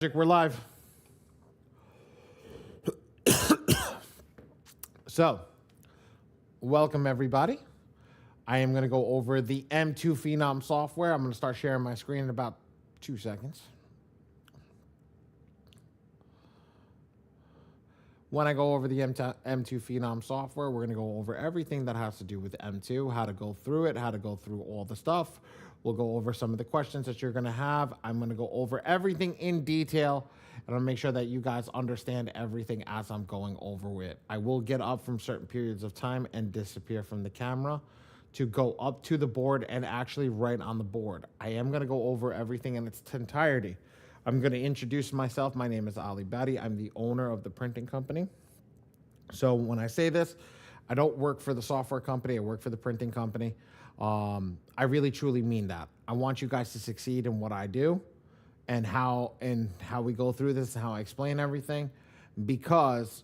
We're live. So, welcome everybody. I am going to go over the M2 Phenom software. I'm going to start sharing my screen in about 2 seconds. When I go over the M2 Phenom software, we're going to go over everything that has to do with M2, how to go through it, how to go through all the stuff. We'll go over some of the questions that you're going to have. I'm going to go over everything in detail, and I'll make sure that you guys understand everything as I'm going over it. I will get up from certain periods of time and disappear from the camera to go up to the board and actually write on the board. I am going to go over everything in its entirety. I'm going to introduce myself. My name is Badi. I'm the owner of the printing company. So when I say this, I don't work for the software company. I work for the printing company. I really truly mean that. I want you guys to succeed in what I do and how we go through this and how I explain everything, because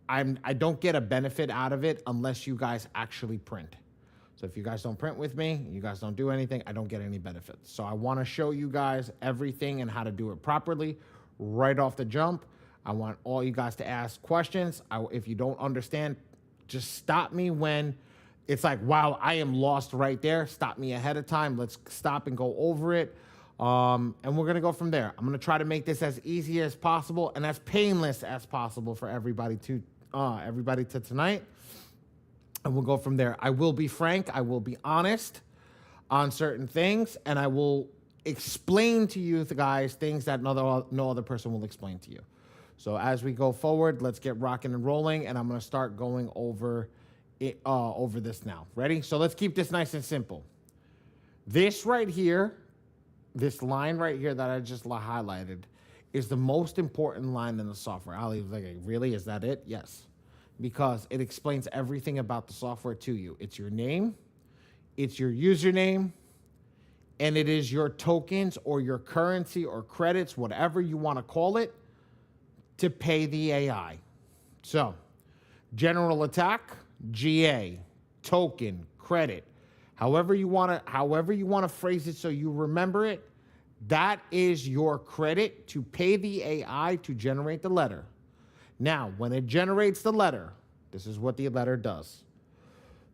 I don't get a benefit out of it unless you guys actually print. So if you guys don't print with me, you guys don't do anything, I don't get any benefits. So I want to show you guys everything and how to do it properly right off the jump. I want all you guys to ask questions. If you don't understand, just stop me when it's like, wow, I am lost right there. Stop me ahead of time. Let's stop and go over it. And we're going to go from there. I'm going to try to make this as easy as possible and as painless as possible for everybody to tonight. And we'll go from there. I will be frank. I will be honest on certain things, and I will explain to you guys things that no other person will explain to you. So as we go forward, let's get rocking and rolling, and I'm going to start going over it, over this now. Ready? So let's keep this nice and simple. This right here, this line right here that I just highlighted, is the most important line in the software. Ali was like, really? Is that it? Yes. Because it explains everything about the software to you. It's your name, it's your username, and it is your tokens or your currency or credits, whatever you want to call it, to pay the AI. So, general attack, GA, token, credit, however you want to phrase it so you remember it, that is your credit to pay the AI to generate the letter. Now, when it generates the letter, this is what the letter does.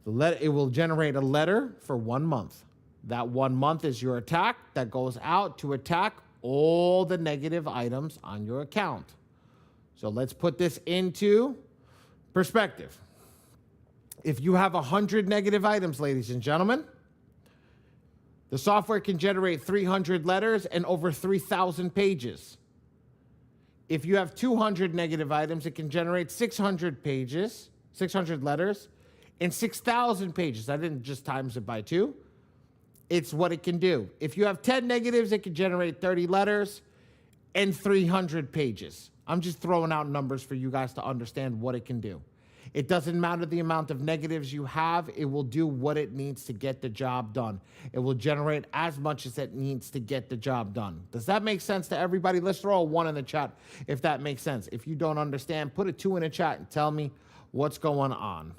It will generate a letter for 1 month. That 1 month is your attack that goes out to attack all the negative items on your account. So let's put this into perspective. If you have 100 negative items, ladies and gentlemen, the software can generate 300 letters and over 3,000 pages. If you have 200 negative items, it can generate 600 pages, 600 letters, and 6,000 pages. I didn't just times it by 2. It's what it can do. If you have 10 negatives, it can generate 30 letters and 300 pages. I'm just throwing out numbers for you guys to understand what it can do. It doesn't matter the amount of negatives you have. It will do what it needs to get the job done. It will generate as much as it needs to get the job done. Does that make sense to everybody? Let's throw a 1 in the chat if that makes sense. If you don't understand, put a 2 in the chat and tell me what's going on.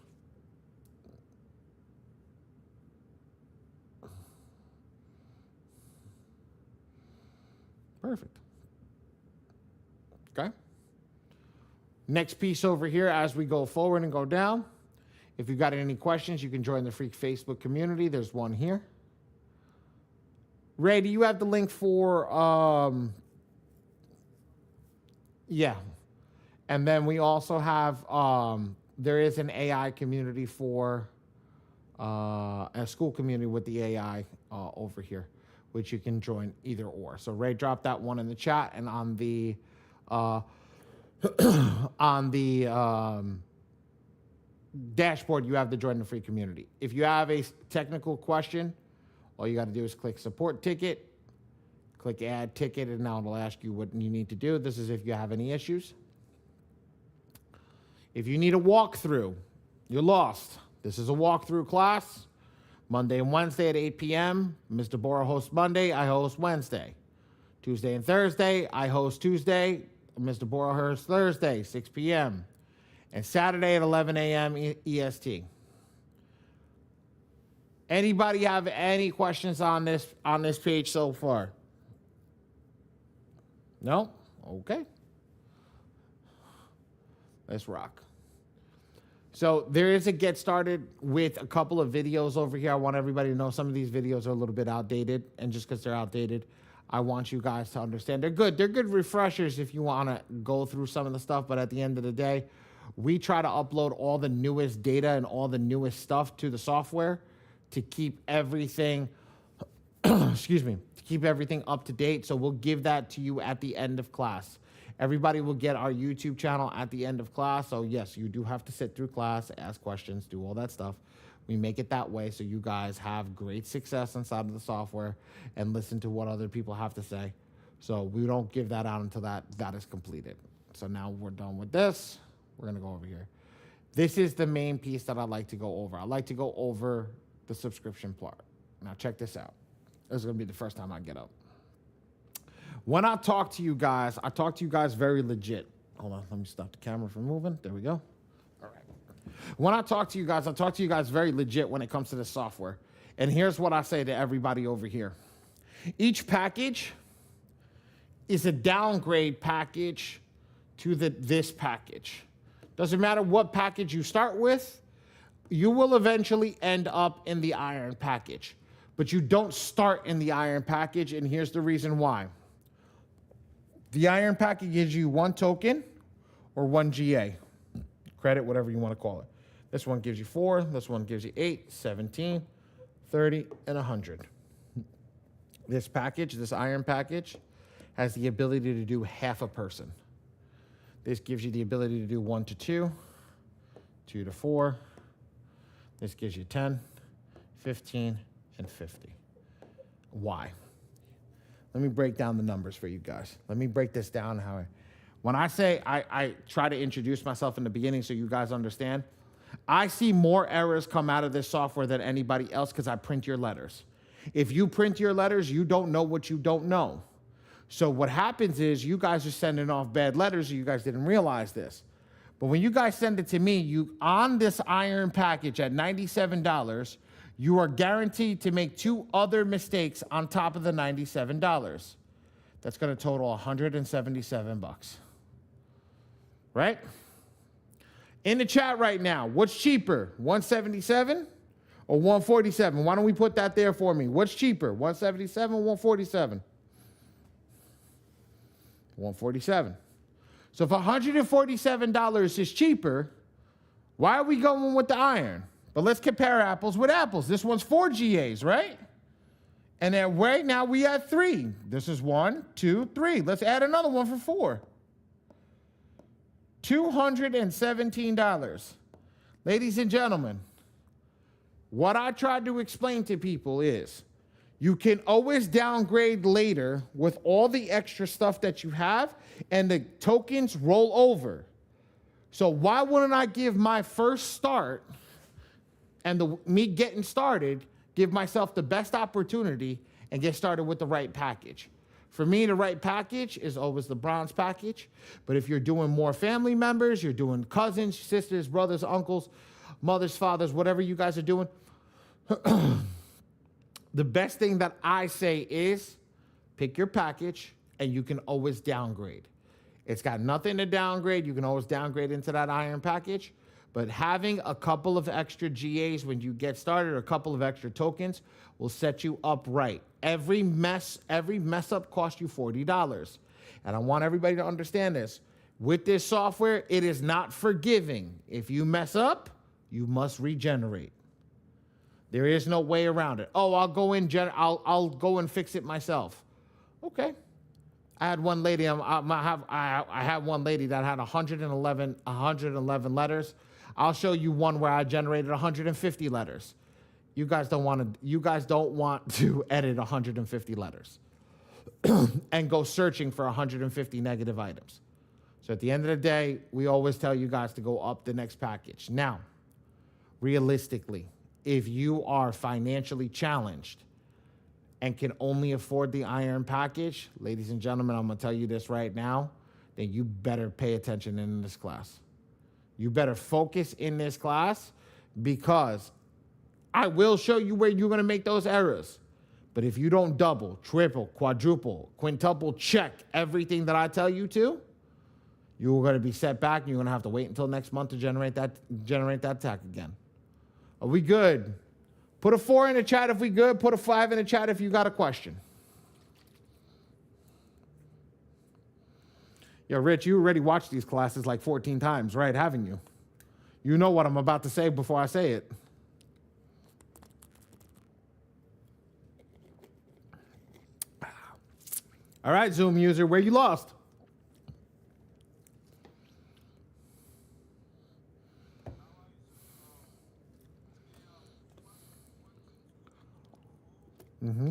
Perfect. Okay. Next piece over here as we go forward and go down. If you've got any questions, you can join the free Facebook community. There's one here. Ray, do you have the link for, yeah. And then we also have, there is an AI community for, a school community with the AI over here, which you can join either or. So Ray, drop that one in the chat, and on the, on the dashboard, you have to join the free community. If you have a technical question, all you got to do is click support ticket, click add ticket, and now it'll ask you what you need to do. This is if you have any issues. If you need a walkthrough, you're lost. This is a walkthrough class, Monday and Wednesday at 8 p.m. Mr. Bora hosts Monday, I host Wednesday. Tuesday and Thursday, I host Tuesday. Mr. Bora hosts Thursday, 6 p.m. And Saturday at 11 a.m. EST. Anybody have any questions on this page so far? No? Okay. Let's rock. So there is a get started with a couple of videos over here. I want everybody to know some of these videos are a little bit outdated. And just because they're outdated, I want you guys to understand. They're good. They're good refreshers if you want to go through some of the stuff. But at the end of the day, we try to upload all the newest data and all the newest stuff to the software to keep everything, excuse me, to keep everything up to date. So we'll give that to you at the end of class. Everybody will get our YouTube channel at the end of class. So yes, you do have to sit through class, ask questions, do all that stuff. We make it that way so you guys have great success inside of the software and listen to what other people have to say. So we don't give that out until that is completed. So now we're done with this. We're going to go over here. This is the main piece that I like to go over. I like to go over the subscription part. Now check this out. This is going to be the first time I get up. When I talk to you guys, I talk to you guys very legit. Hold on, let me stop the camera from moving. There we go. All right. When I talk to you guys, I talk to you guys very legit when it comes to this software. And here's what I say to everybody over here. Each package is a downgrade package to this package. Doesn't matter what package you start with, you will eventually end up in the iron package. But you don't start in the iron package, and here's the reason why. The iron package gives you 1 token or 1 GA. Credit, whatever you want to call it. This one gives you 4. This one gives you 8, 17, 30, and 100. This package, this iron package, has the ability to do half a person. This gives you the ability to do 1 to 2, 2 to 4. This gives you 10, 15, and 50. Why? Let me break down the numbers for you guys. Let me break this down. When I say I try to introduce myself in the beginning so you guys understand, I see more errors come out of this software than anybody else because I print your letters. If you print your letters, you don't know what you don't know. So what happens is you guys are sending off bad letters and you guys didn't realize this. But when you guys send it to me, you on this iron package at $97, you are guaranteed to make 2 other mistakes on top of the $97. That's going to total $177. Right? In the chat right now, what's cheaper, 177 or 147? Why don't we put that there for me? What's cheaper, 177 or 147? 147. So if $147 is cheaper, why are we going with the iron? But let's compare apples with apples. This one's 4 GAs, right? And then right now we have 3. This is 1, 2, 3. Let's add another one for 4. $217. Ladies and gentlemen, what I tried to explain to people is you can always downgrade later with all the extra stuff that you have, and the tokens roll over. So why wouldn't I give my first start and me getting started, give myself the best opportunity and get started with the right package? For me, the right package is always the bronze package. But if you're doing more family members, you're doing cousins, sisters, brothers, uncles, mothers, fathers, whatever you guys are doing, the best thing that I say is pick your package and you can always downgrade. It's got nothing to downgrade. You can always downgrade into that iron package. But having a couple of extra GAs when you get started, or a couple of extra tokens, will set you up right. Every mess up costs you $40. And I want everybody to understand this. With this software, it is not forgiving. If you mess up, you must regenerate. There is no way around it. Oh, I'll go and fix it myself. Okay. I had one lady. I had one lady that had 111 letters. I'll show you one where I generated 150 letters. You guys don't want to edit 150 letters and go searching for 150 negative items. So at the end of the day, we always tell you guys to go up the next package. Now, realistically, if you are financially challenged and can only afford the iron package, ladies and gentlemen, I'm going to tell you this right now, then you better pay attention in this class. You better focus in this class, because I will show you where you're going to make those errors. But if you don't double, triple, quadruple, quintuple check everything that I tell you to, you're going to be set back, and you're going to have to wait until next month to generate that tech again. Are we good? Put a 4 in the chat if we good. Put a 5 in the chat if you got a question. Yeah, Rich, you already watched these classes like 14 times, right? Haven't you? You know what I'm about to say before I say it. All right, Zoom user, where you lost? Mm-hmm.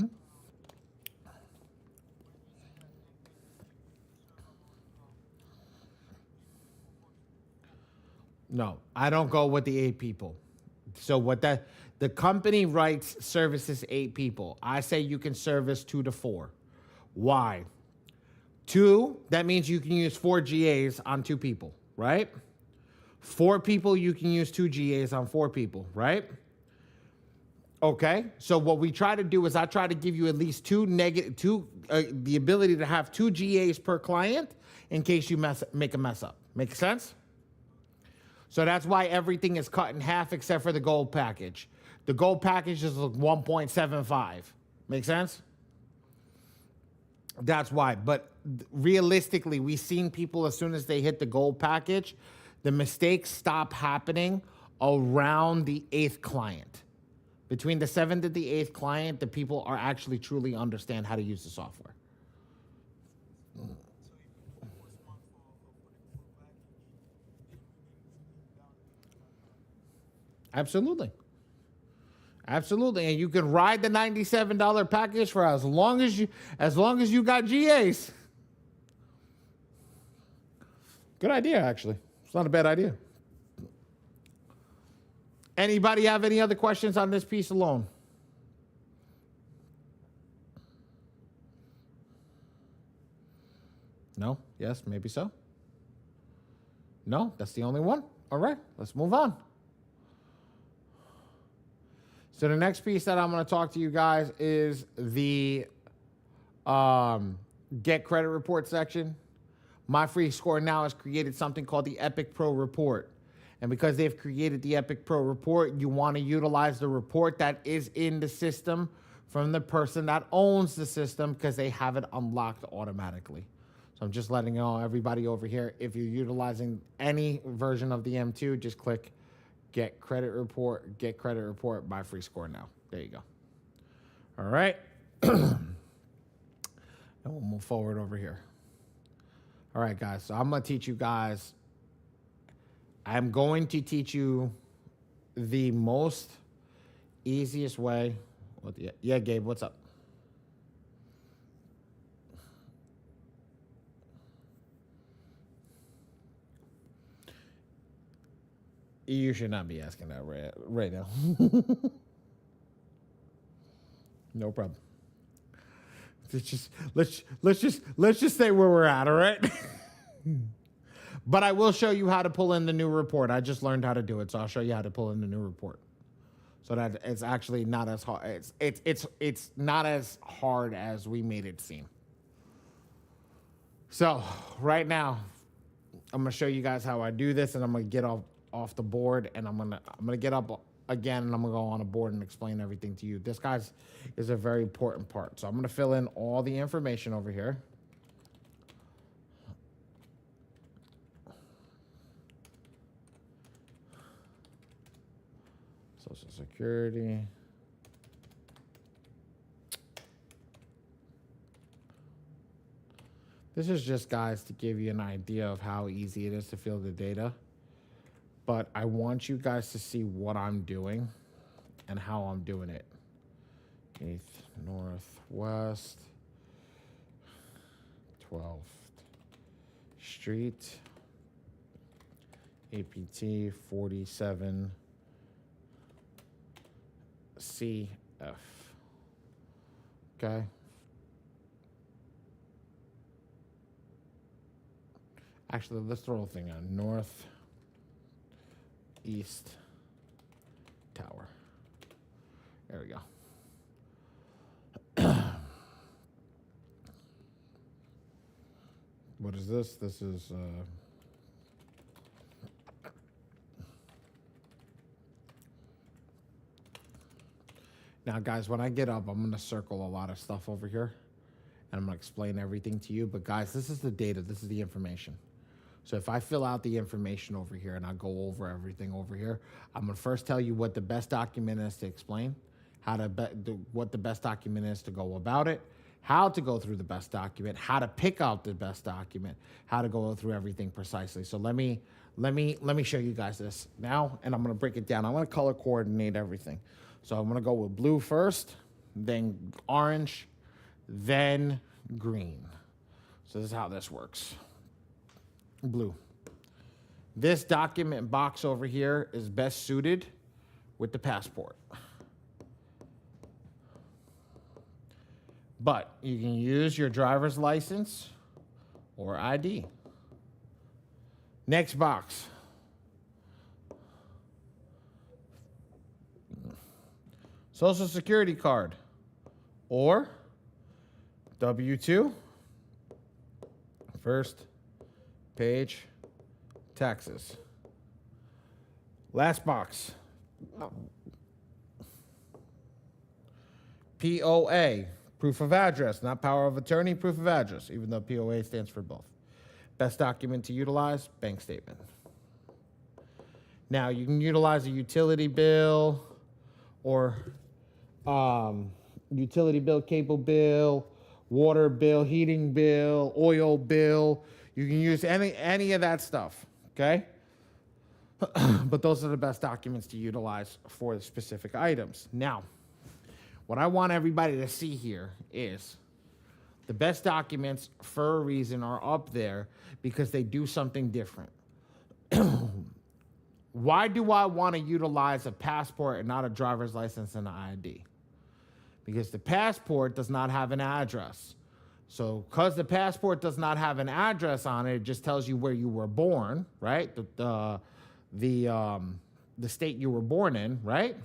No, I don't go with the 8 people. So the company writes services 8 people. I say you can service 2 to 4. Why? 2, that means you can use 4 GAs on 2 people, right? 4 people, you can use 2 GAs on 4 people, right? Okay, so what we try to do is I try to give you at least the ability to have 2 GAs per client in case you make a mess up. Make sense? So that's why everything is cut in half except for the gold package. The gold package is 1.75. Make sense? That's why. But realistically, we've seen people as soon as they hit the gold package, the mistakes stop happening around the 8th client. Between the 7th and the 8th client, the people are actually truly understand how to use the software. Absolutely. Absolutely. And you can ride the $97 package for as long as you got GAs. Good idea, actually. It's not a bad idea. Anybody have any other questions on this piece alone? No? Yes? Maybe so? No? That's the only one? All right. Let's move on. So the next piece that I'm going to talk to you guys is the get credit report section. My Free Score Now has created something called the Epic Pro Report. And because they've created the Epic Pro Report, you want to utilize the report that is in the system from the person that owns the system because they have it unlocked automatically. So I'm just letting you know, everybody over here, if you're utilizing any version of the M2, just click Get Credit Report by Free Score Now. There you go. All right. And we'll move forward over here. All right, guys. So I'm going to teach you guys. I'm going to teach you the most easiest way. Yeah, Gabe, what's up? You should not be asking that right now. No problem. Let's just stay where we're at, all right? But I will show you how to pull in the new report. I just learned how to do it, so I'll show you how to pull in the new report. So that it's actually not as hard. It's not as hard as we made it seem. So right now, I'm gonna show you guys how I do this, and I'm gonna get off the board, and I'm gonna get up again, and I'm gonna go on a board and explain everything to you. This, guys, is a very important part. So I'm gonna fill in all the information over here. Social Security. This is just, guys, to give you an idea of how easy it is to fill the data. But I want you guys to see what I'm doing and how I'm doing it. 8th Northwest 12th Street, APT 47 CF. Okay. Actually, let's throw a thing on North East Tower. There we go. What is this? This is now, guys, when I get up, I'm going to circle a lot of stuff over here, and I'm going to explain everything to you. But, guys, this is the data. This is the information. So if I fill out the information over here and I go over everything over here, I'm going to first tell you what the best document is to explain, what the best document is to go about it, how to go through the best document, how to pick out the best document, how to go through everything precisely. So let me show you guys this now, and I'm going to break it down. I'm going to color coordinate everything. So I'm going to go with blue first, then orange, then green. So this is how this works. Blue. This document box over here is best suited with the passport. But you can use your driver's license or ID. Next box. Social Security card or W-2, first page, taxes. Last box. POA, proof of address, not power of attorney, proof of address, even though POA stands for both. Best document to utilize, bank statement. Now, you can utilize a utility bill or utility bill, cable bill, water bill, heating bill, oil bill. You can use any of that stuff, okay? But those are the best documents to utilize for the specific items. Now, what I want everybody to see here is the best documents for a reason are up there because they do something different. Why do I want to utilize a passport and not a driver's license and an ID? Because the passport does not have an address. So because the passport does not have an address on it, it just tells you where you were born, right? The state you were born in, right?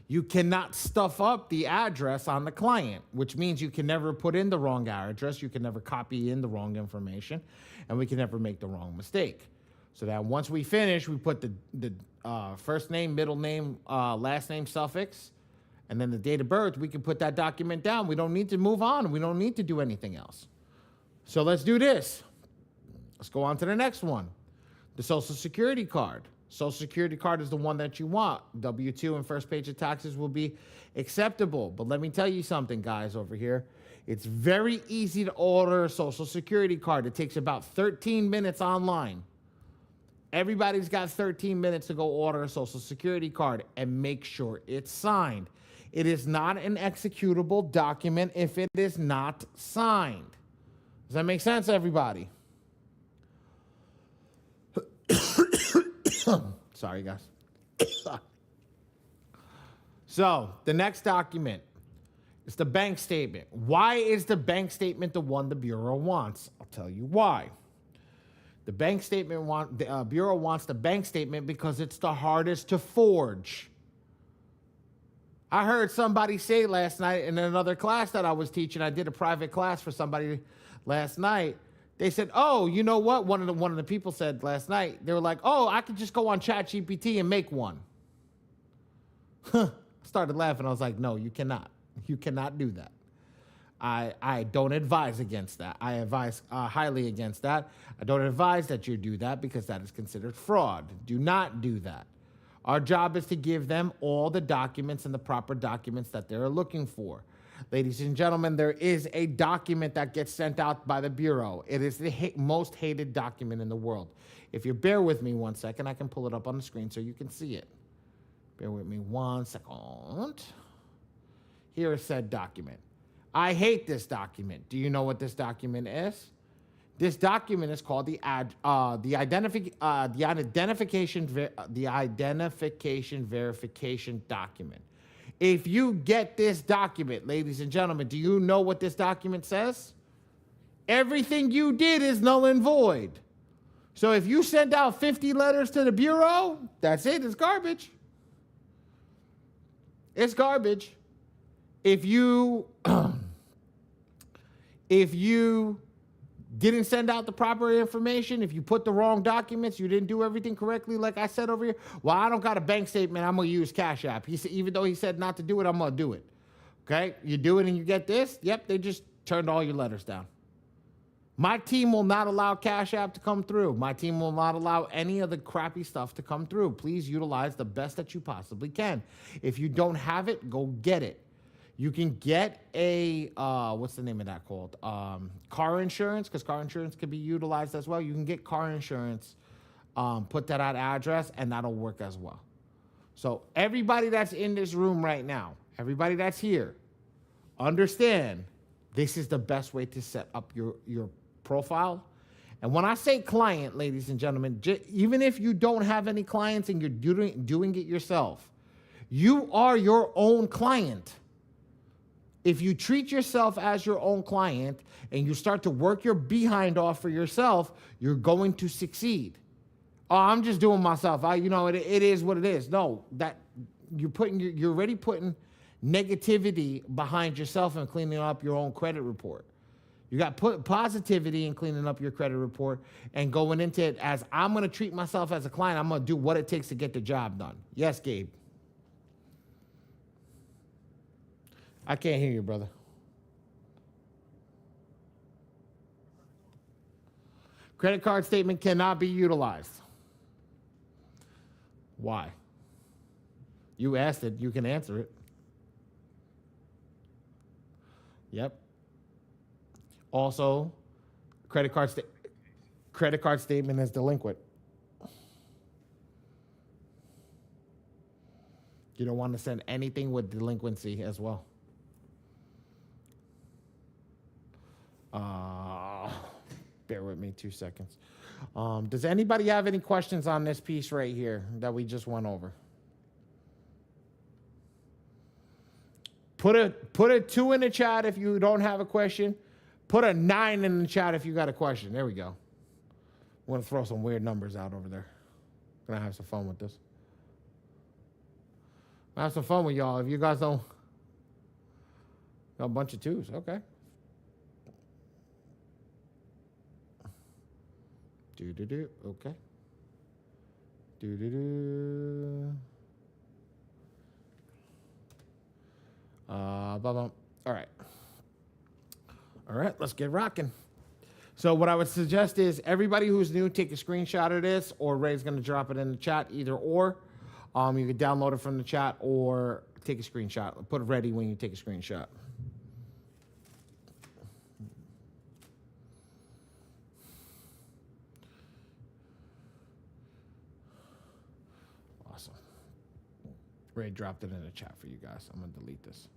You cannot stuff up the address on the client, which means you can never put in the wrong address, you can never copy in the wrong information, and we can never make the wrong mistake. So that once we finish, we put the first name, middle name, last name suffix, and then the date of birth. We can put that document down. We don't need to move on. We don't need to do anything else. So let's do this. Let's go on to the next one. The Social Security card. Social Security card is the one that you want. W-2 and first page of taxes will be acceptable. But let me tell you something, guys, over here. It's very easy to order a Social Security card. It takes about 13 minutes online. Everybody's got 13 minutes to go order a Social Security card and make sure it's signed. It is not an executable document if it is not signed. Does that make sense, everybody? Sorry, guys. So, the next document is the bank statement. Why is the bank statement the one the Bureau wants? I'll tell you why. The bank statement Bureau wants the bank statement because it's the hardest to forge. I heard somebody say last night in another class that I was teaching, I did a private class for somebody last night. They said, oh, you know what? One of the people said last night, they were like, oh, I could just go on ChatGPT and make one. I started laughing. I was like, no, you cannot. You cannot do that. I don't advise against that. I advise highly against that. I don't advise that you do that because that is considered fraud. Do not do that. Our job is to give them all the documents and the proper documents that they're looking for. Ladies and gentlemen, there is a document that gets sent out by the Bureau. It is the most hated document in the world. If you bear with me 1 second, I can pull it up on the screen so you can see it. Bear with me 1 second. Here is said document. I hate this document. Do you know what this document is? This document is called the identification verification document. If you get this document, ladies and gentlemen, do you know what this document says? Everything you did is null and void. So if you send out 50 letters to the Bureau, that's it. It's garbage. It's garbage. If you didn't send out the proper information, if you put the wrong documents, you didn't do everything correctly, like I said over here, well, I don't got a bank statement, I'm going to use Cash App. He said, even though he said not to do it, I'm going to do it. Okay? You do it and you get this? Yep, they just turned all your letters down. My team will not allow Cash App to come through. My team will not allow any of the crappy stuff to come through. Please utilize the best that you possibly can. If you don't have it, go get it. You can get a, what's the name of that called? Car insurance, because car insurance can be utilized as well. You can get car insurance, put that at address, and that'll work as well. So everybody that's in this room right now, everybody that's here, understand this is the best way to set up your profile. And when I say client, ladies and gentlemen, even if you don't have any clients and you're doing it yourself, you are your own client. If you treat yourself as your own client and you start to work your behind off for yourself, you're going to succeed. Oh, I'm just doing myself. It is what it is. No, that you're already putting negativity behind yourself and cleaning up your own credit report. You got put positivity in cleaning up your credit report and going into it as I'm going to treat myself as a client. I'm going to do what it takes to get the job done. Yes, Gabe. I can't hear you, brother. Credit card statement cannot be utilized. Why? You asked it. You can answer it. Yep. Also, credit card statement is delinquent. You don't want to send anything with delinquency as well. Bear with me 2 seconds. Does anybody have any questions on this piece right here that we just went over? Put a 2 in the chat if you don't have a question. Put a 9 in the chat if you got a question. There we go. We're going to throw some weird numbers out over there. Going to have some fun with this. I'll have some fun with y'all. If you guys don't... Got a bunch of 2s. Okay. Do-do-do. Okay. Do-do-do. All right. All right, let's get rocking. So what I would suggest is everybody who's new, take a screenshot of this, or Ray's going to drop it in the chat, either or. You can download it from the chat or take a screenshot. Put it ready when you take a screenshot. Awesome. Ray dropped it in the chat for you guys. I'm going to delete this.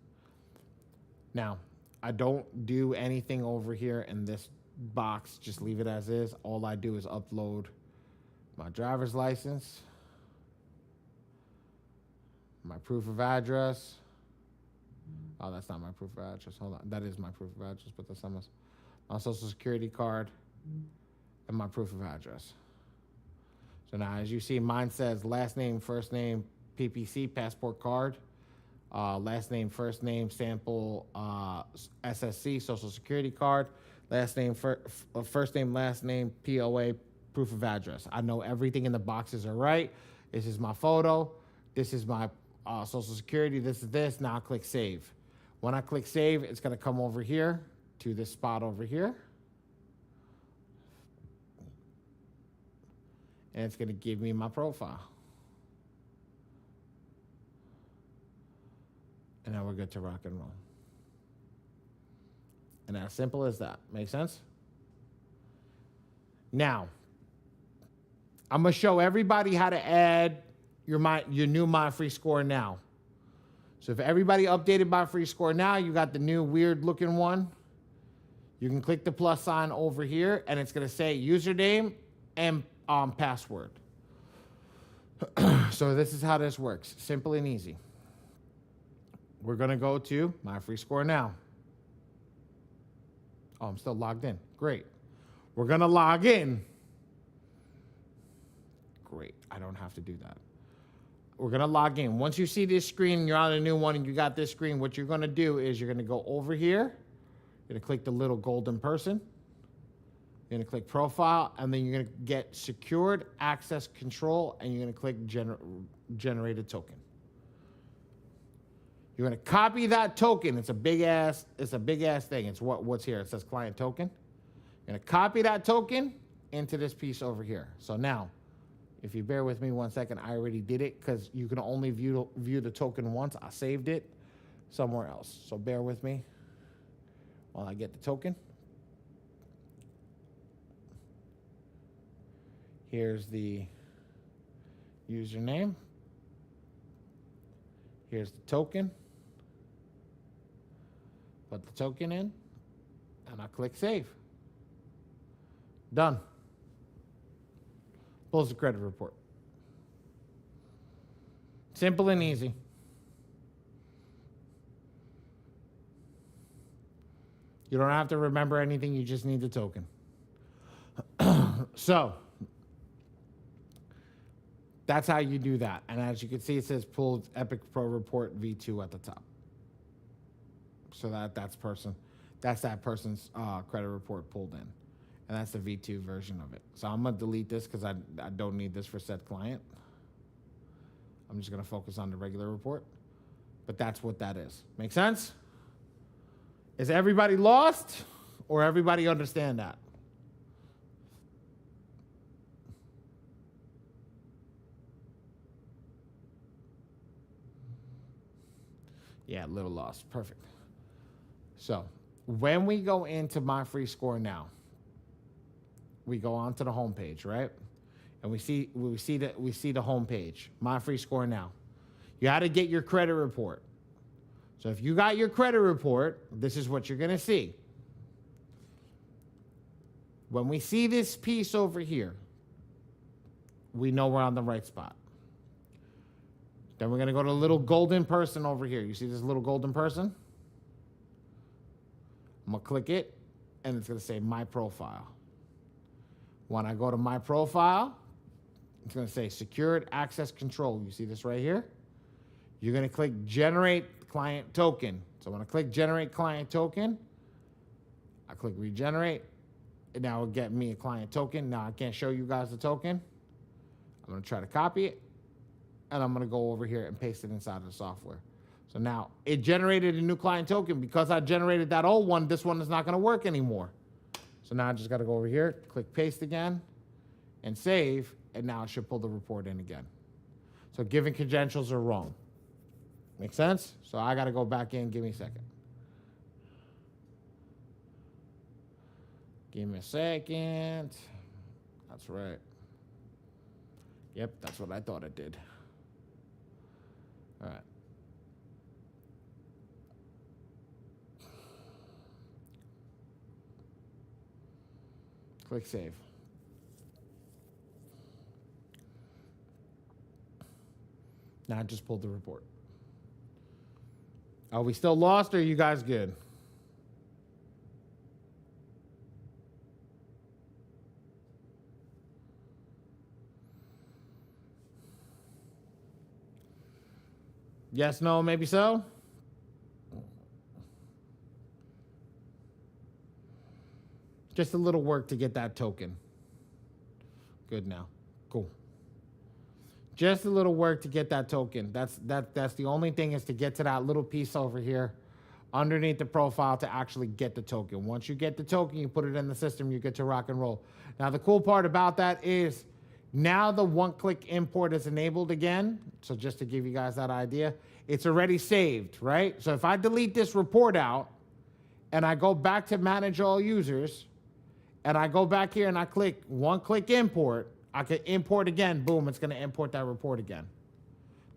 Now, I don't do anything over here in this box. Just leave it as is. All I do is upload my driver's license, my proof of address. Oh, that's not my proof of address. Hold on. That is my proof of address, but that's not my social security card and my proof of address. So now, as you see, mine says last name, first name, PPC, passport card. Last name, first name, sample, SSC, social security card. Last name, first name, last name, POA, proof of address. I know everything in the boxes are right. This is my photo. This is my social security. This is this. Now I click save. When I click save, it's going to come over here to this spot over here. And it's going to give me my profile. And now we're good to rock and roll. And as simple as that. Make sense? Now, I'm going to show everybody how to add your new My Free Score Now. So if everybody updated My Free Score Now, you got the new weird looking one. You can click the plus sign over here, and it's going to say username and password. So this is how this works. Simple and easy. We're going to go to My Free Score Now. Oh, I'm still logged in. Great. We're going to log in. Great. I don't have to do that. We're going to log in. Once you see this screen, you're on a new one, and you got this screen, what you're going to do is you're going to go over here. You're going to click the little golden person. You're going to click profile, and then you're going to get secured access control, and you're going to click generated token. You're going to copy that token. It's a big ass thing. It's what's here. It says client token. You're going to copy that token into this piece over here. So now, if you bear with me 1 second, I already did it because you can only view the token once. I saved it somewhere else. So bear with me while I get the token. Here's the username. Here's the token. Put the token in, and I click save. Done. Pulls the credit report. Simple and easy. You don't have to remember anything. You just need the token. So that's how you do that. And as you can see, it says pulled Epic Pro Report V2 at the top. So that's that person's credit report pulled in. And that's the V2 version of it. So I'm going to delete this because I don't need this for said client. I'm just going to focus on the regular report. But that's what that is. Make sense? Is everybody lost or everybody understand that? Yeah, a little lost. Perfect. So when we go into My Free Score now, we go onto the home page, right? And we see the home page, My Free Score now. You got to get your credit report. So if you got your credit report, this is what you're going to see. When we see this piece over here, we know we're on the right spot. Then we're going to go to the little golden person over here. You see this little golden person? I'm going to click it, and it's going to say My Profile. When I go to My Profile, it's going to say Secured Access Control. You see this right here? You're going to click Generate Client Token. So when I click Generate Client Token, I click Regenerate. And now it'll get me a client token. Now I can't show you guys the token. I'm going to try to copy it. And I'm going to go over here and paste it inside of the software. So now it generated a new client token. Because I generated that old one, this one is not going to work anymore. So now I just got to go over here, click paste again, and save. And now I should pull the report in again. So given credentials are wrong. Make sense? So I got to go back in. Give me a second. Give me a second. That's right. Yep, that's what I thought it did. All right. Click save. Now I just pulled the report. Are we still lost or are you guys good? Yes, no, maybe so? Just a little work to get that token. Good now. Cool. Just a little work to get that token. That's the only thing, is to get to that little piece over here underneath the profile to actually get the token. Once you get the token, you put it in the system, you get to rock and roll. Now, the cool part about that is now the one-click import is enabled again. So just to give you guys that idea, it's already saved, right? So if I delete this report out and I go back to manage all users and I go back here and I click one-click import, I can import again. Boom, it's going to import that report again.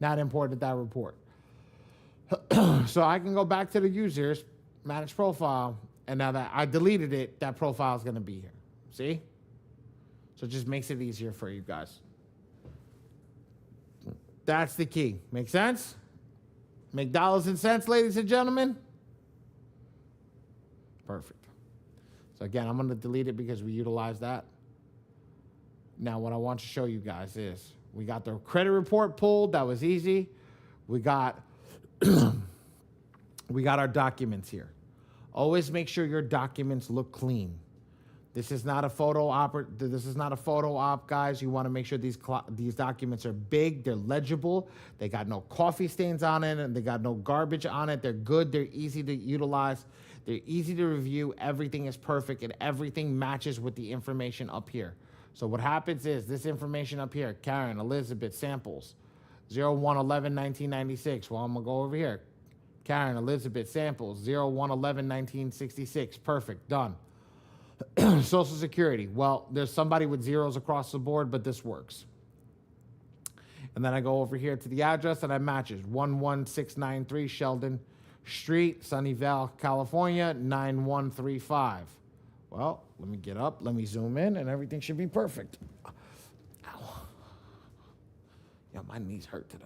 Not imported that report. So I can go back to the users, manage profile, and now that I deleted it, that profile is going to be here. See? So it just makes it easier for you guys. That's the key. Make sense? Make dollars and cents, ladies and gentlemen? Perfect. So again, I'm going to delete it because we utilize that. Now, what I want to show you guys is we got the credit report pulled. That was easy. We got we got our documents here. Always make sure your documents look clean. This is not a photo op. This is not a photo op, guys. You want to make sure these documents are big, they're legible, they got no coffee stains on it, and they got no garbage on it. They're good. They're easy to utilize. They're easy to review. Everything is perfect, and everything matches with the information up here. So what happens is this information up here, Karen, Elizabeth, samples, 01/11/1996. Well, I'm gonna go over here. Karen, Elizabeth, samples, 01/11/1966. Perfect, done. Social Security. Well, there's somebody with zeros across the board, but this works. And then I go over here to the address and I matches 11693 Sheldon Street, Sunnyvale, California, 9135. Well, let me get up, let me zoom in, and everything should be perfect. Ow. Yeah, my knees hurt today.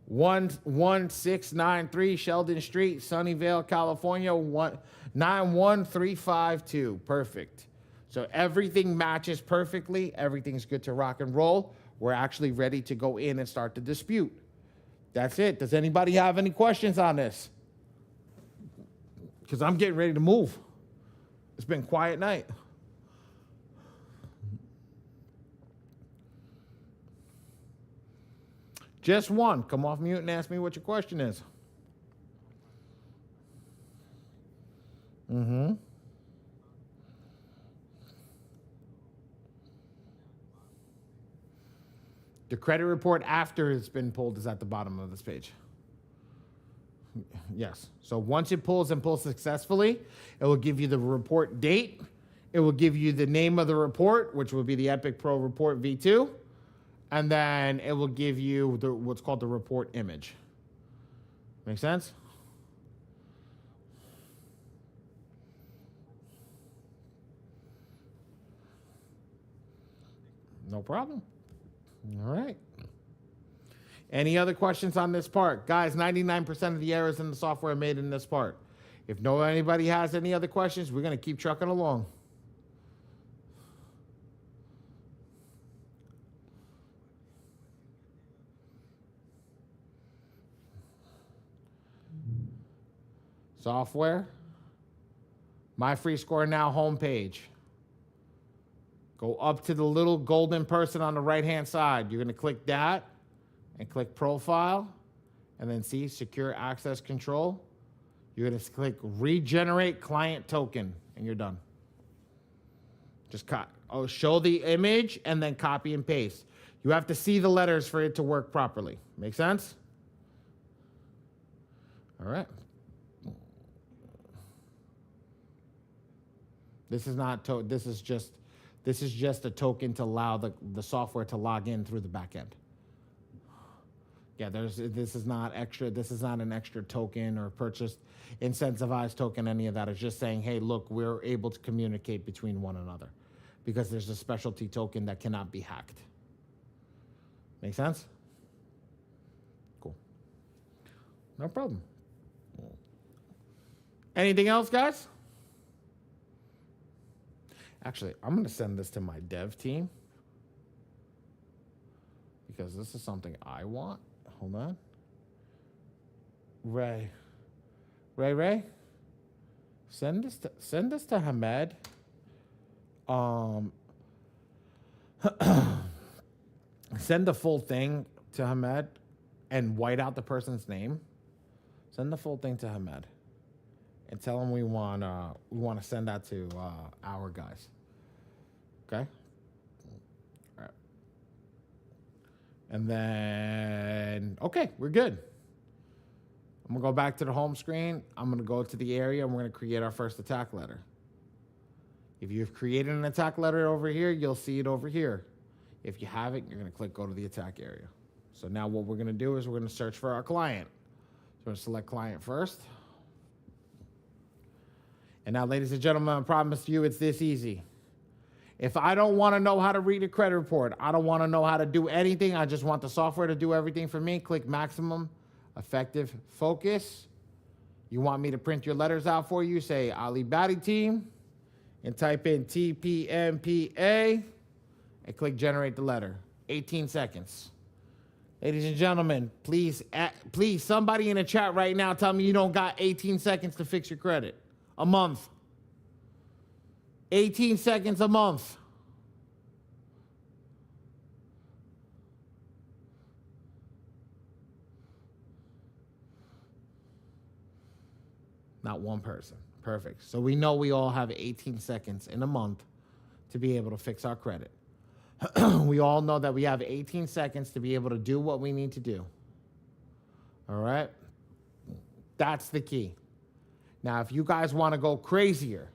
11693 Sheldon Street, Sunnyvale, California, 91352. Perfect. So everything matches perfectly. Everything's good to rock and roll. We're actually ready to go in and start the dispute. That's it. Does anybody have any questions on this? Because I'm getting ready to move. It's been a quiet night. Just one. Come off mute and ask me what your question is. The credit report after it's been pulled is at the bottom of this page. Yes. So once it pulls and pulls successfully, it will give you the report date. It will give you the name of the report, which will be the Epic Pro Report V2. And then it will give you what's called the report image. Make sense? No problem. All right. Any other questions on this part? Guys, 99% of the errors in the software are made in this part. If anybody has any other questions, we're going to keep trucking along. Software. My Free Score Now homepage. Go up to the little golden person on the right-hand side. You're going to click that and click Profile. And then see Secure Access Control. You're going to click Regenerate Client Token. And you're done. Just show the image and then copy and paste. You have to see the letters for it to work properly. Make sense? All right. This is not this is just a token to allow the software to log in through the back end. Yeah, this is not extra. This is not an extra token or purchased incentivized token, any of that. It's just saying, hey, look, we're able to communicate between one another because there's a specialty token that cannot be hacked. Make sense? Cool. No problem. Anything else, guys? Actually, I'm going to send this to my dev team because this is something I want. Hold on. Ray, send this to Hamed. Send the full thing to Hamed and white out the person's name. Send the full thing to Hamed. And tell him we want to send that to our guys. Okay? All right. And then, okay, we're good. I'm going to go back to the home screen. I'm going to go to the area, and we're going to create our first attack letter. If you've created an attack letter over here, you'll see it over here. If you haven't, you're going to click Go to the attack area. So now what we're going to do is we're going to search for our client. So we're going to select client first. And now, ladies and gentlemen, I promise you it's this easy. If I don't want to know how to read a credit report, I don't want to know how to do anything, I just want the software to do everything for me, click Maximum Effective Focus. You want me to print your letters out for you, say Ali Badi Team, and type in TPMPA, and click Generate the Letter. 18 seconds. Ladies and gentlemen, please, somebody in the chat right now tell me you don't got 18 seconds to fix your credit. a month. 18 seconds a month. Not one person. Perfect. So we know we all have 18 seconds in a month to be able to fix our credit. We all know that we have 18 seconds to be able to do what we need to do. All right? That's the key. Now, if you guys want to go crazier,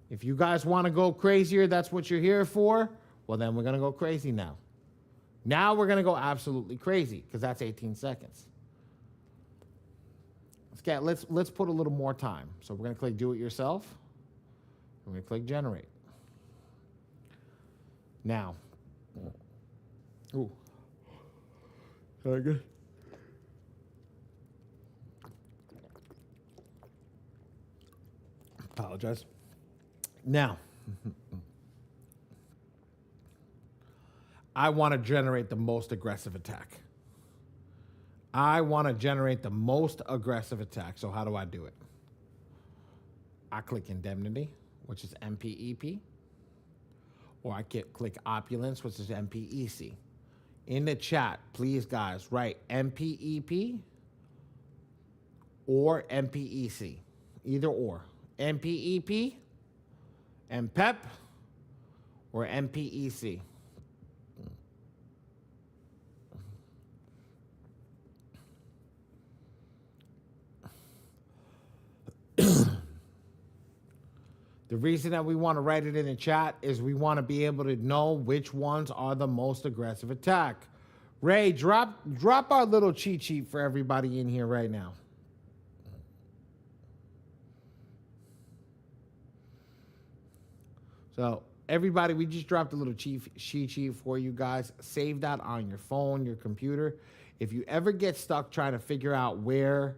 that's what you're here for, well, then we're going to go crazy now. Now we're going to go absolutely crazy because that's 18 seconds. Let's put a little more time. So we're going to click do it yourself. We're going to click generate. Now, ooh, very good. Apologize. Now, I want to generate the most aggressive attack. So how do I do it? I click indemnity, which is MPEP. Or I click opulence, which is MPEC. In the chat, please, guys, write MPEP or MPEC. Either or. MPEP, MPEP, or MPEC. The reason that we want to write it in the chat is we want to be able to know which ones are the most aggressive attack. Ray, drop our little cheat sheet for everybody in here right now. So everybody, we just dropped a little cheat sheet for you guys. Save that on your phone, your computer. If you ever get stuck trying to figure out where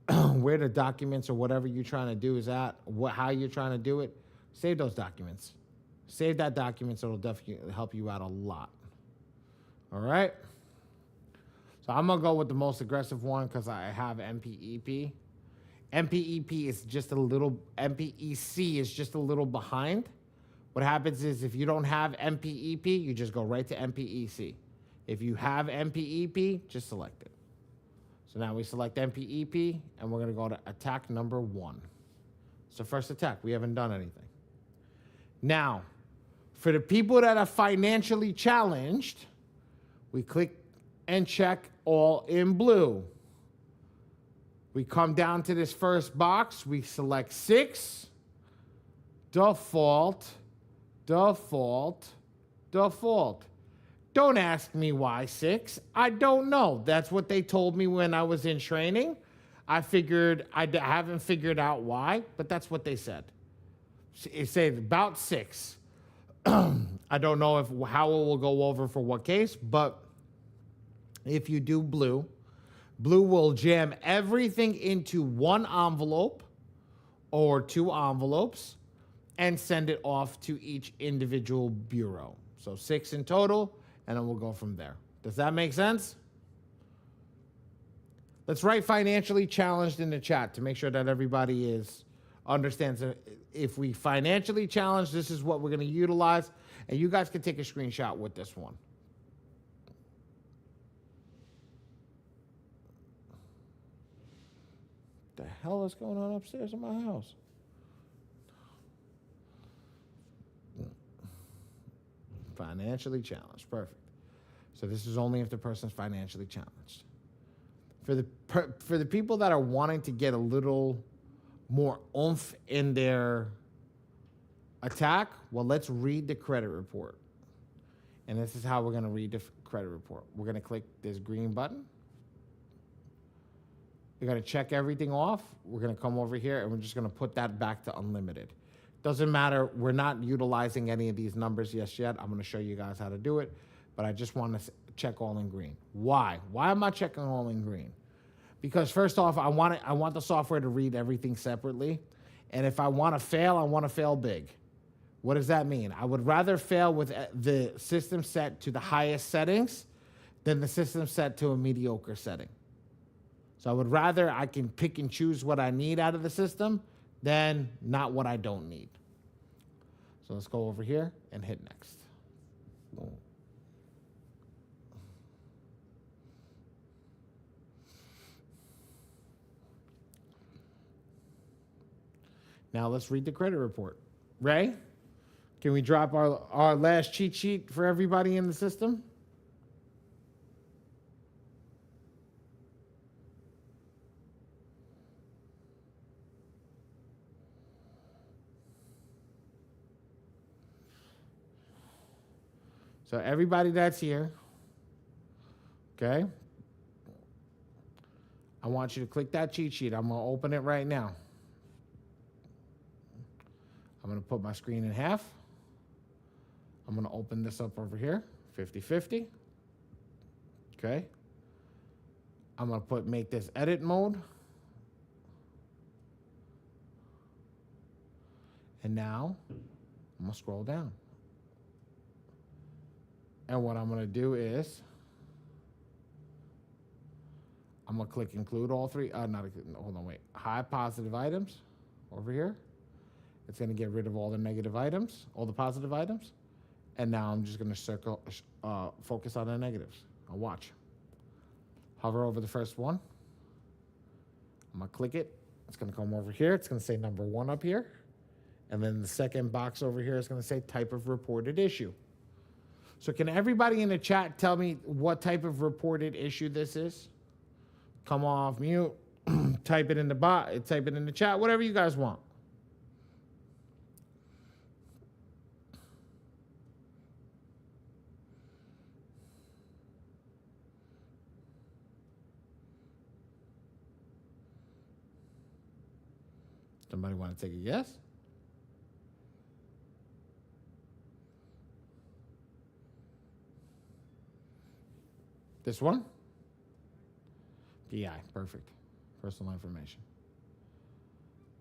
the documents or whatever you're trying to do is at, how you're trying to do it, save those documents. Save that document so it'll definitely help you out a lot. All right? So I'm going to go with the most aggressive one because I have MPEP. MPEC is just a little behind. What happens is if you don't have MPEP, you just go right to MPEC. If you have MPEP, just select it. So now we select MPEP, and we're going to go to attack number 1. It's the first attack. We haven't done anything. Now, for the people that are financially challenged, we click and check all in blue. We come down to this first box. We select 6, default. Don't ask me why 6. I don't know. That's what they told me when I was in training. I haven't figured out why, but that's what they said. It said about 6. I don't know how it will go over for what case, but if you do blue will jam everything into one envelope or 2 envelopes and send it off to each individual bureau. So 6 in total. And then we'll go from there. Does that make sense? Let's write financially challenged in the chat to make sure that everybody understands that if we financially challenged, this is what we're going to utilize. And you guys can take a screenshot with this one. What the hell is going on upstairs in my house? Financially challenged. Perfect. So this is only if the person's financially challenged. For the people that are wanting to get a little more oomph in their attack, well, let's read the credit report. And this is how we're going to read the credit report. We're going to click this green button. We're going to check everything off. We're going to come over here, and we're just going to put that back to unlimited. Doesn't matter. We're not utilizing any of these numbers yet. I'm going to show you guys how to do it, but I just want to check all in green. Why? Why am I checking all in green? Because first off, I want the software to read everything separately, and if I want to fail big. What does that mean? I would rather fail with the system set to the highest settings than the system set to a mediocre setting. So I would rather I can pick and choose what I need out of the system then not what I don't need. So let's go over here and hit next. Now let's read the credit report. Ray, can we drop our last cheat sheet for everybody in the system? So everybody that's here, okay, I want you to click that cheat sheet. I'm going to open it right now. I'm going to put my screen in half. I'm going to open this up over here, 50-50. Okay. I'm going to make this edit mode. And now I'm going to scroll down. And what I'm going to do is I'm going to click include all three. Hold on, wait. High positive items over here. It's going to get rid of all the negative items, all the positive items. And now I'm just going to focus on the negatives. I'll watch. Hover over the first one. I'm going to click it. It's going to come over here. It's going to say number 1 up here. And then the second box over here is going to say type of reported issue. So can everybody in the chat tell me what type of reported issue this is? Come off mute. Type it in the chat, whatever you guys want. Somebody want to take a guess? This one? PI, perfect. Personal information.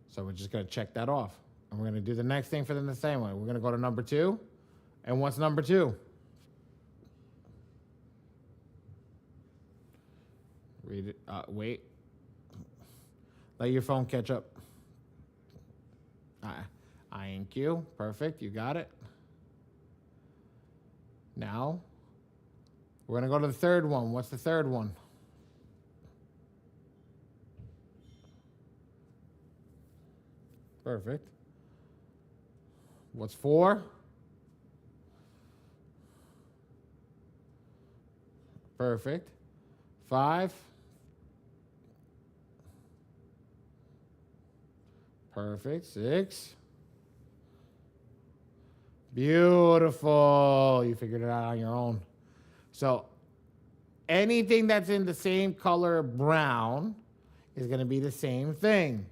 So we're just going to check that off. And we're going to do the next thing for them the same way. We're going to go to number 2. And what's number 2? Read it. Wait. Let your phone catch up. INQ. Perfect. You got it. Now, we're going to go to the third one. What's the third one? Perfect. What's 4? Perfect. 5. Perfect. 6. Beautiful. You figured it out on your own. So anything that's in the same color brown is going to be the same thing.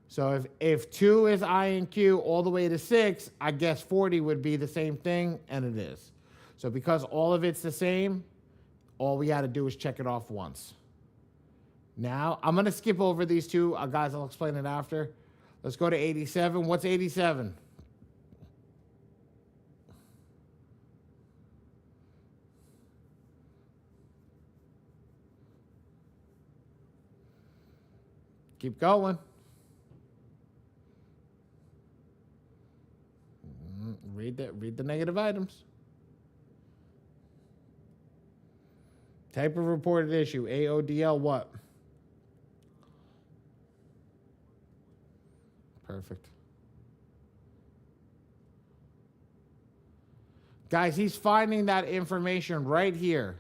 So if 2 is INQ all the way to 6, I guess 40 would be the same thing, and it is. So because all of it's the same, all we got to do is check it off once. Now, I'm going to skip over these two. Guys, I'll explain it after. Let's go to 87. What's 87? Keep going. Read the negative items. Type of reported issue, AODL what? Perfect. Guys, he's finding that information right here.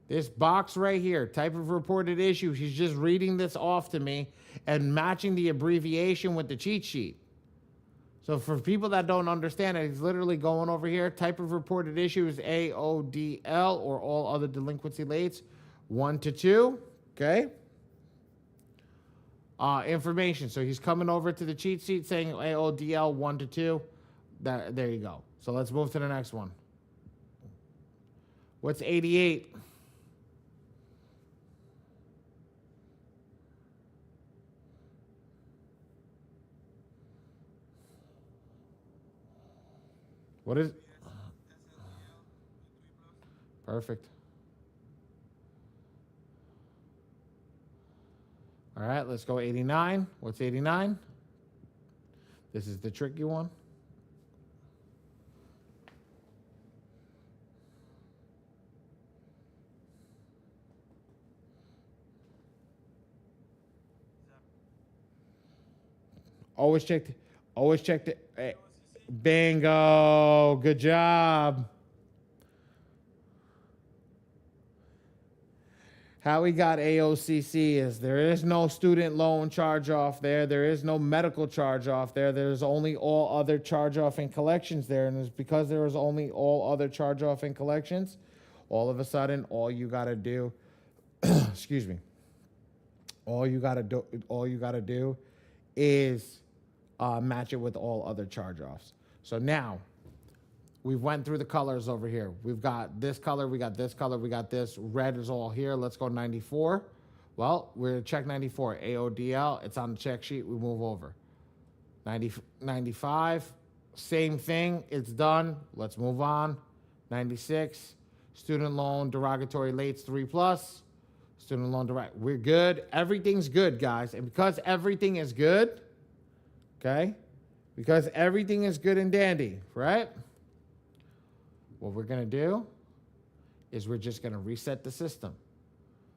This box right here, type of reported issue. He's just reading this off to me and matching the abbreviation with the cheat sheet. So for people that don't understand it, he's literally going over here. Type of reported issue is AODL or all other delinquency lates, 1 to 2. Okay. Information. So he's coming over to the cheat sheet saying AODL 1 to 2. There you go. So let's move to the next one. What's 88? What is? Perfect. All right, let's go 89. What's 89? This is the tricky one. Always check. Always check the. Bingo. Good job. How we got AOCC is there is no student loan charge off there. There is no medical charge off there. There's only all other charge off and collections there. And it's because there is only all other charge off and collections, all of a sudden, all you got to do, excuse me, all you got to do is match it with all other charge offs. So now, we've went through the colors over here. We've got this color, we got this color, we got this. Red is all here. Let's go 94. Well, we're gonna check 94. AODL, it's on the check sheet. We move over. 95, same thing. It's done. Let's move on. 96, student loan derogatory lates 3+. Student loan direct. We're good. Everything's good, guys. And because everything is good, okay? Because everything is good and dandy, right? What we're going to do is we're just going to reset the system.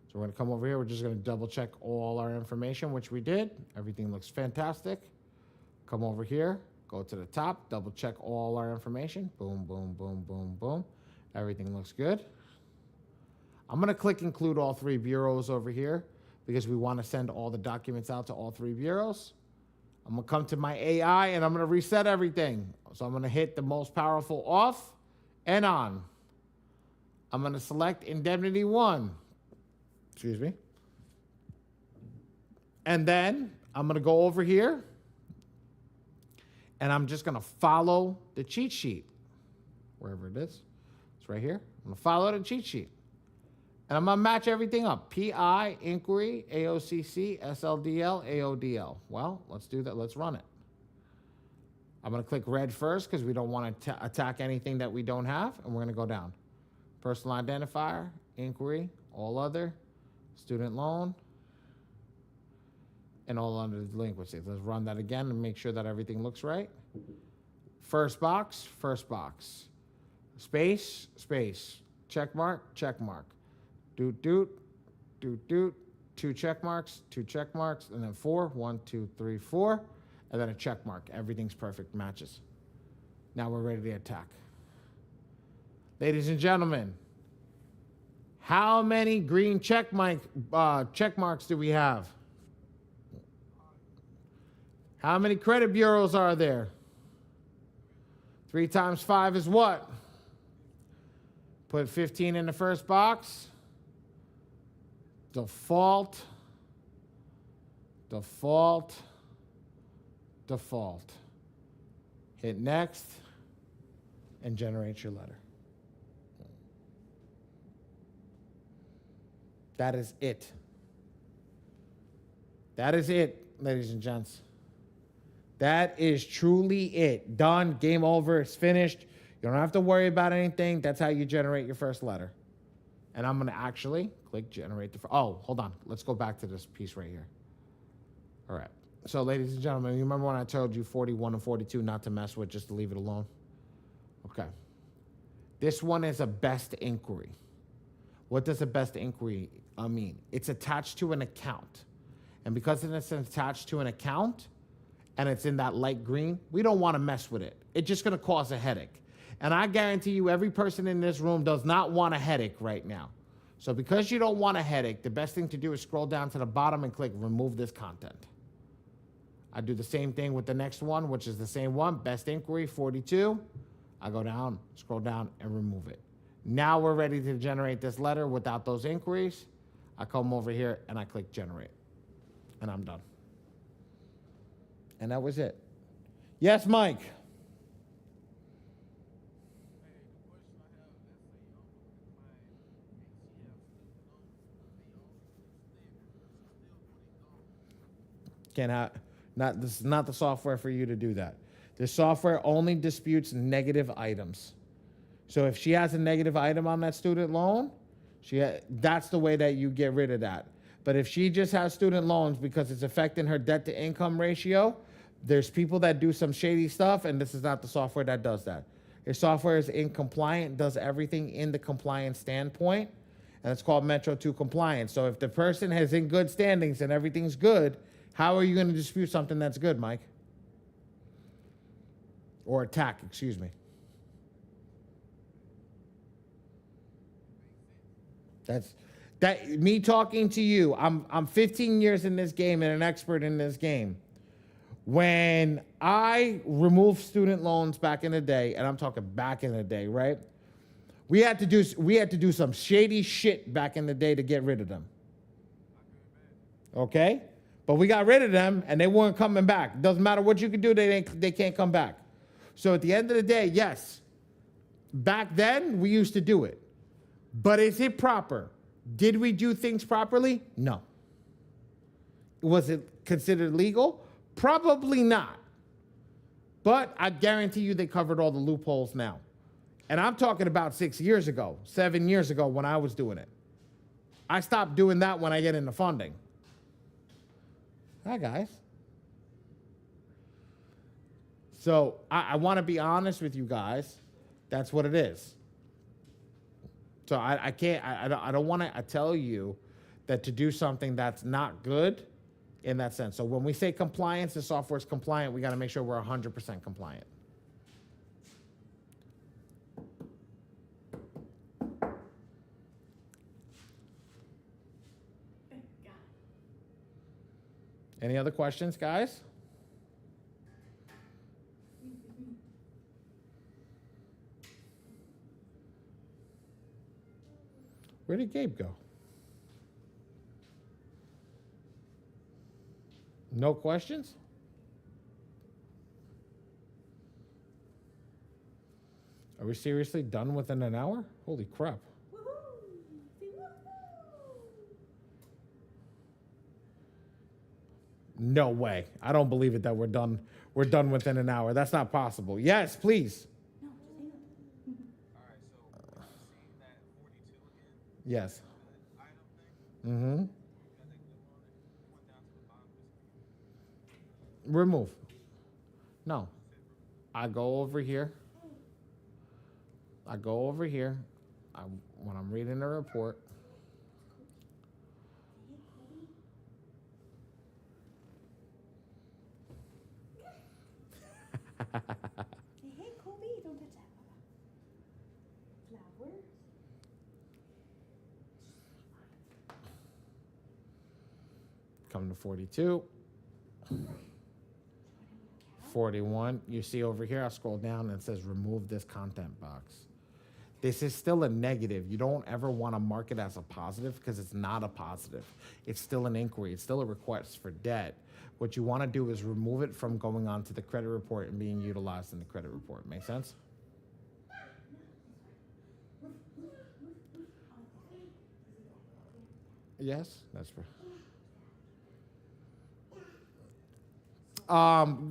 So we're going to come over here. We're just going to double check all our information, which we did. Everything looks fantastic. Come over here, go to the top, double check all our information. Boom, boom, boom, boom, boom. Everything looks good. I'm going to click include all 3 bureaus over here because we want to send all the documents out to all 3 bureaus. I'm going to come to my AI and I'm going to reset everything. So I'm going to hit the most powerful off and on. I'm going to select indemnity 1. Excuse me. And then I'm going to go over here and I'm just going to follow the cheat sheet. Wherever it is. It's right here. I'm going to follow the cheat sheet. And I'm going to match everything up. PI, inquiry, AOCC, SLDL, AODL. Well, let's do that. Let's run it. I'm going to click red first because we don't want to attack anything that we don't have. And we're going to go down. Personal identifier, inquiry, all other, student loan, and all under delinquency. Let's run that again and make sure that everything looks right. First box, space, space, check mark, check mark. Doot, doot, doot, doot, 2 check marks, and then 4, 1, 2, 3, 4, and then a check mark. Everything's perfect, matches. Now we're ready to attack. Ladies and gentlemen, how many green check marks do we have? How many credit bureaus are there? 3 times 5 is what? Put 15 in the first box. Default, default, default. Hit next and generate your letter. That is it. That is it, ladies and gents. That is truly it. Done. Game over. It's finished. You don't have to worry about anything. That's how you generate your first letter. And I'm going to actually click generate the... Oh, hold on. Let's go back to this piece right here. All right. So, ladies and gentlemen, you remember when I told you 41 and 42 not to mess with, just to leave it alone? Okay. This one is a best inquiry. What does a best inquiry mean? It's attached to an account. And because it's attached to an account and it's in that light green, we don't want to mess with it. It's just going to cause a headache. And I guarantee you every person in this room does not want a headache right now. So because you don't want a headache, the best thing to do is scroll down to the bottom and click remove this content. I do the same thing with the next one, which is the same one, best inquiry 42. I go down, scroll down, and remove it. Now we're ready to generate this letter without those inquiries. I come over here and I click generate. And I'm done. And that was it. Yes, Mike. This is not the software for you to do that. The software only disputes negative items. So if she has a negative item on that student loan, that's the way that you get rid of that. But if she just has student loans because it's affecting her debt to income ratio, There's people that do some shady stuff, and this is not the software that does that. Your software is in compliant, does everything in the compliance standpoint, and it's called Metro 2 compliance. So if the person has in good standings and everything's good, how are you going to dispute something that's good, Mike? Or attack, excuse me. That's that me talking to you. I'm 15 years in this game and an expert in this game. When I removed student loans back in the day, and I'm talking back in the day, right? We had to do some shady shit back in the day to get rid of them. Okay? But we got rid of them and they weren't coming back. Doesn't matter what you can do, they can't come back. So at the end of the day, yes, back then we used to do it. But is it proper? Did we do things properly? No. Was it considered legal? Probably not. But I guarantee you they covered all the loopholes now. And I'm talking about 6 years ago, 7 years ago when I was doing it. I stopped doing that when I get into funding. Hi, guys. So I want to be honest with you guys. That's what it is. So I don't want to tell you that to do something that's not good in that sense. So when we say compliance, the software is compliant, we got to make sure we're 100% compliant. Any other questions, guys? Where did Gabe go? No questions? Are we seriously done within an hour? Holy crap. No way. I don't believe it that we're done. We're done within an hour. That's not possible. Yes, please. Yes. Mm-hmm. Remove. No. I go over here. When I'm reading the report. Hey, Kobe, don't touch that. Flower. Come to 42. 41. You see over here, I scroll down and it says remove this content box. This is still a negative. You don't ever want to mark it as a positive because it's not a positive. It's still an inquiry. It's still a request for debt. What you want to do is remove it from going on to the credit report and being utilized in the credit report. Make sense? Yes, that's right.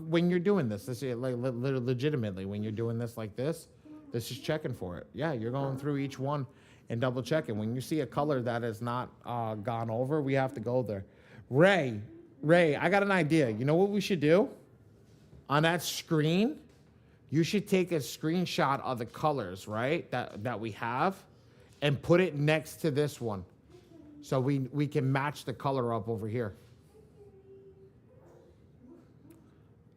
When you're doing this is like legitimately, when you're doing this like this is checking for it. Yeah, you're going through each one and double checking. When you see a color that is not gone over, we have to go there. Ray, I got an idea. You know what we should do? On that screen, you should take a screenshot of the colors, right, that we have, and put it next to this one. So we can match the color up over here.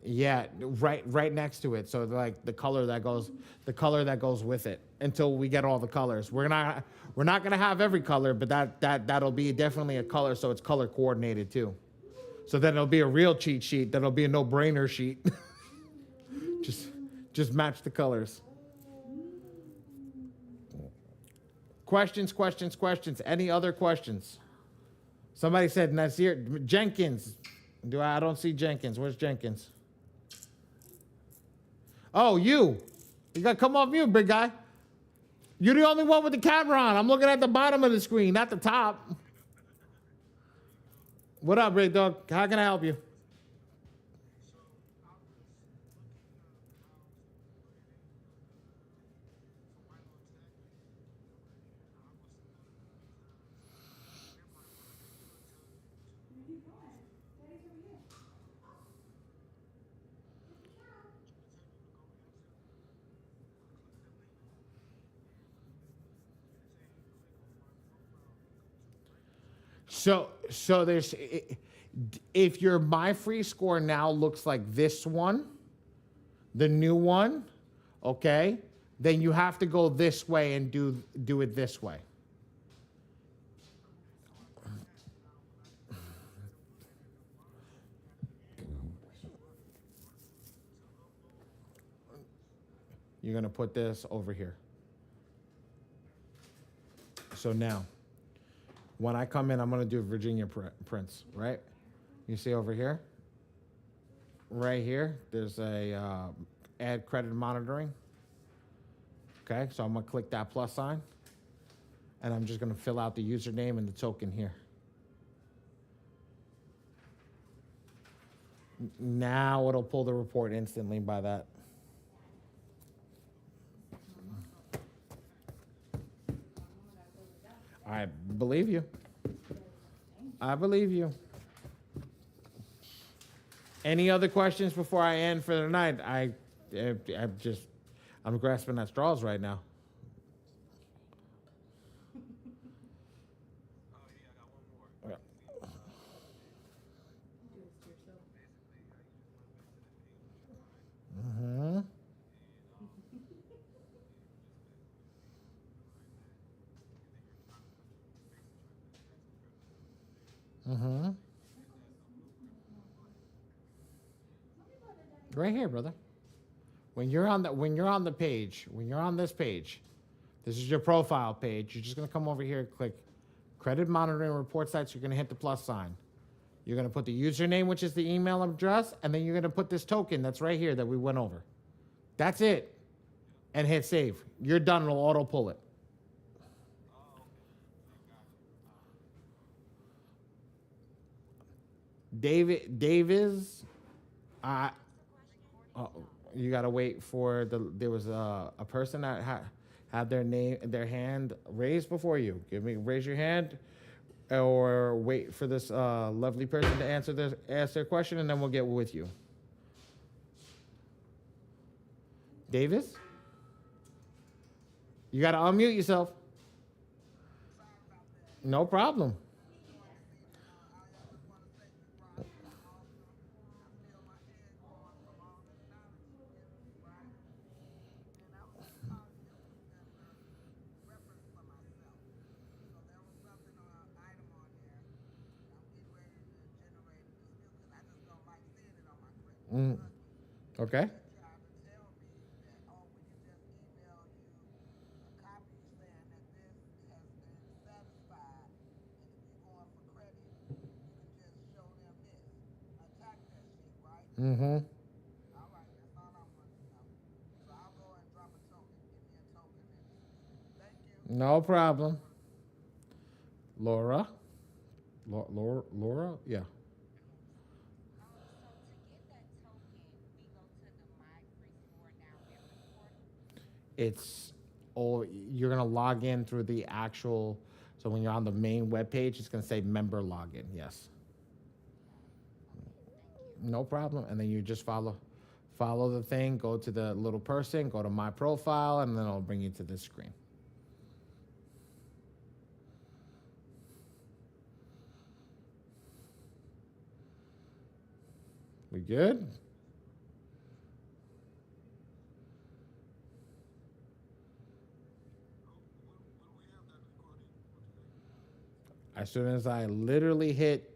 Yeah, right next to it. So like the color that goes with it until we get all the colors. We're not gonna have every color, but that'll be definitely a color, so it's color coordinated too. So then it'll be a real cheat sheet. That'll be a no-brainer sheet. just match the colors. Questions. Any other questions? Somebody said Nasir Jenkins. I don't see Jenkins. Where's Jenkins? Oh, you gotta come off mute, big guy. You're the only one with the camera on. I'm looking at the bottom of the screen, not the top. What up, big dog? How can I help you? So there's if your My Free Score now looks like this one, the new one, okay, then you have to go this way and do it this way. You're gonna put this over here. So now, when I come in, I'm gonna do Virginia Prince, right? You see over here, right here, there's a add credit monitoring. Okay, so I'm gonna click that plus sign, and I'm just gonna fill out the username and the token here. Now it'll pull the report instantly by that. I believe you. I believe you. Any other questions before I end for the night? I'm grasping at straws right now. Yeah. Mm-hmm. Mm-hmm. Right here, brother. When you're on the page, when you're on this page, this is your profile page. You're just gonna come over here and click credit monitoring report sites. You're gonna hit the plus sign. You're gonna put the username, which is the email address, and then you're gonna put this token that's right here that we went over. That's it. And hit save. You're done. It'll auto pull it. Davis, uh, you gotta wait for there was a person that had their hand raised before you. Raise your hand, or wait for this lovely person to ask their question, and then we'll get with you. Davis, you gotta unmute yourself. No problem. Mm. Okay. Mm-hmm. No problem. Laura. Laura? Yeah. It's you're gonna log in through the actual. So when you're on the main web page, it's gonna say member login. Yes. No problem. And then you just follow the thing. Go to the little person. Go to my profile, and then it'll bring you to this screen. We good? As soon as I literally hit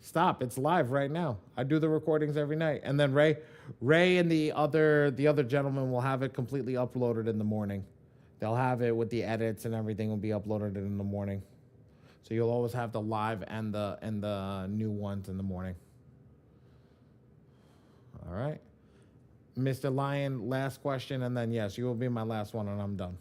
stop, it's live right now. I do the recordings every night, and then Ray and the other gentleman will have it completely uploaded in the morning. They'll have it with the edits and everything will be uploaded in the morning. So you'll always have the live and the new ones in the morning. All right, Mr. Lion, last question, and then yes, you will be my last one, and I'm done.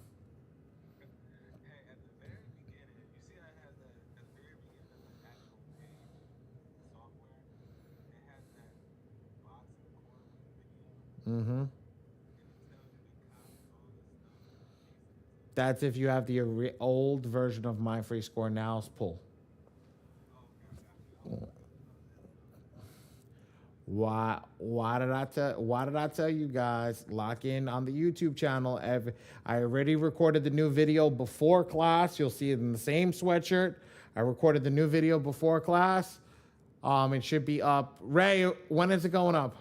Mm-hmm. That's if you have the old version of My Free Score Now's pull. Why did I tell you guys lock in on the YouTube channel? I already recorded the new video before class. You'll see it in the same sweatshirt. I recorded the new video before class. It should be up. Ray, when is it going up?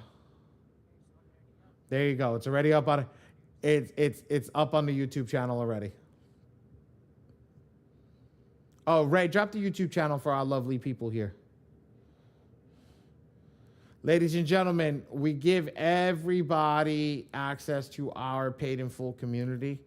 There you go. It's already up on it's up on the YouTube channel already. Oh, Ray, drop the YouTube channel for our lovely people here. Ladies and gentlemen, we give everybody access to our paid in full community.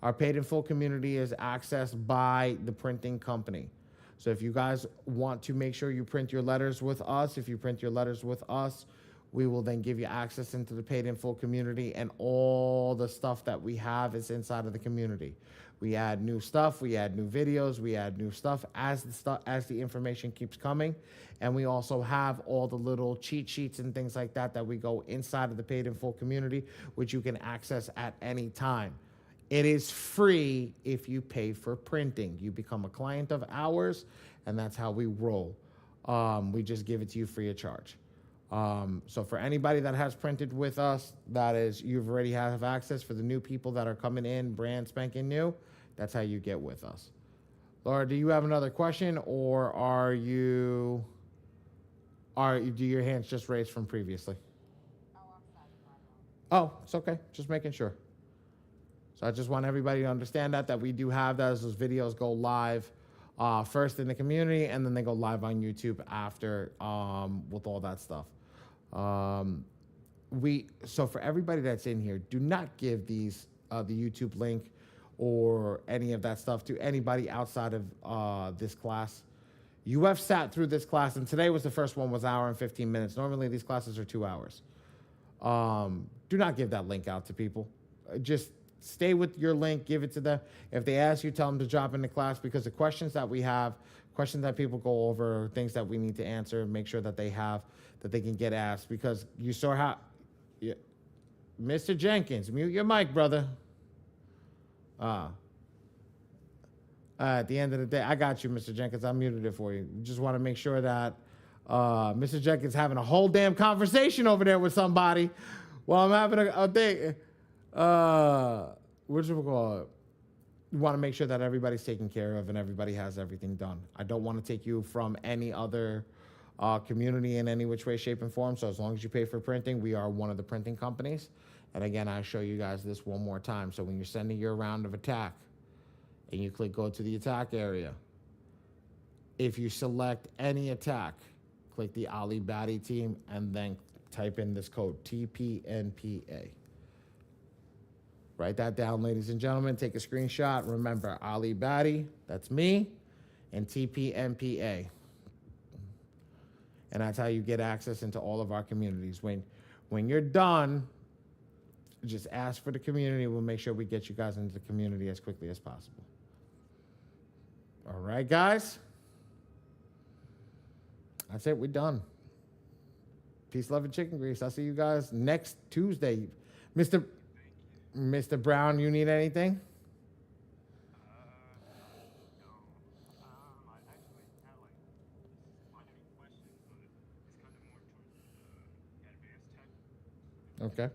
Our paid in full community is accessed by the printing company. So if you guys want to make sure you print your letters with us, if you print your letters with us, we will then give you access into the paid in full community, and all the stuff that we have is inside of the community. We add new stuff, we add new videos, we add new stuff as the information keeps coming. And we also have all the little cheat sheets and things like that that we go inside of the paid in full community, which you can access at any time. It is free if you pay for printing. You become a client of ours, and that's how we roll. We just give it to you free of charge. So for anybody that has printed with us, that is, you've already have access. For the new people that are coming in, brand spanking new, that's how you get with us. Laura, do you have another question, or do your hands just raised from previously? Oh, it's okay. Just making sure. So I just want everybody to understand that we do have that, as those videos go live first in the community, and then they go live on YouTube after with all that stuff. So for everybody that's in here, do not give these the YouTube link or any of that stuff to anybody outside of this class. You have sat through this class, and today was the first one, was an hour and 15 minutes. Normally these classes are 2 hours. Do not give that link out to people. Just stay with your link, give it to them. If they ask you, tell them to drop into class, because the questions that we have, questions that people go over, things that we need to answer, make sure that they can get asked, because you saw how, yeah. Mr. Jenkins, mute your mic, brother. At the end of the day, I got you, Mr. Jenkins. I muted it for you. Just want to make sure that Mr. Jenkins having a whole damn conversation over there with somebody while I'm having a thing. What should we call it? We want to make sure that everybody's taken care of and everybody has everything done. I don't want to take you from any other community in any which way, shape, and form. So as long as you pay for printing, we are one of the printing companies. And again, I'll show you guys this one more time. So when you're sending your round of attack and you click go to the attack area, if you select any attack, click the Ali Badi team and then type in this code TPNPA. Write that down, ladies and gentlemen. Take a screenshot. Remember, Ali Badi, that's me, and TPNPA. And that's how you get access into all of our communities. When you're done, just ask for the community. We'll make sure we get you guys into the community as quickly as possible. All right, guys? That's it. We're done. Peace, love, and chicken grease. I'll see you guys next Tuesday. Mr. Brown, you need anything? No. I actually had not any questions, but it's kind of more towards the advanced tech. Okay.